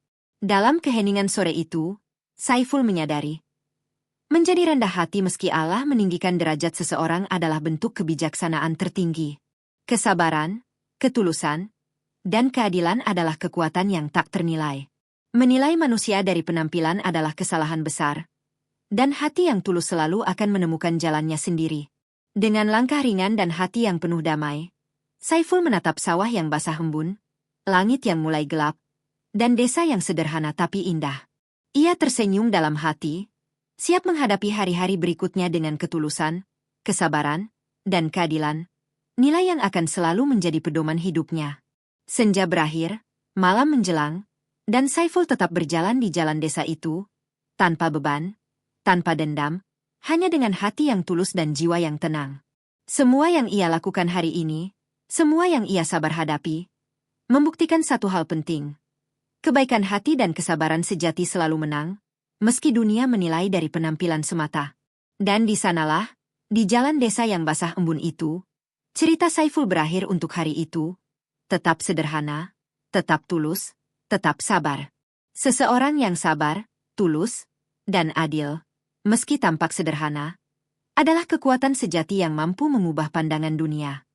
Dalam keheningan sore itu, Saiful menyadari, menjadi rendah hati meski Allah meninggikan derajat seseorang adalah bentuk kebijaksanaan tertinggi. Kesabaran, ketulusan, dan keadilan adalah kekuatan yang tak ternilai. Menilai manusia dari penampilan adalah kesalahan besar, dan hati yang tulus selalu akan menemukan jalannya sendiri. Dengan langkah ringan dan hati yang penuh damai, Saiful menatap sawah yang basah embun, langit yang mulai gelap, dan desa yang sederhana tapi indah. Ia tersenyum dalam hati, siap menghadapi hari-hari berikutnya dengan ketulusan, kesabaran, dan keadilan, nilai yang akan selalu menjadi pedoman hidupnya. Senja berakhir, malam menjelang, dan Saiful tetap berjalan di jalan desa itu, tanpa beban, tanpa dendam, hanya dengan hati yang tulus dan jiwa yang tenang. Semua yang ia lakukan hari ini, semua yang ia sabar hadapi, membuktikan satu hal penting. Kebaikan hati dan kesabaran sejati selalu menang, meski dunia menilai dari penampilan semata. Dan di sanalah, di jalan desa yang basah embun itu, cerita Saiful berakhir untuk hari itu. Tetap sederhana, tetap tulus, tetap sabar. Seseorang yang sabar, tulus, dan adil, meski tampak sederhana, adalah kekuatan sejati yang mampu mengubah pandangan dunia.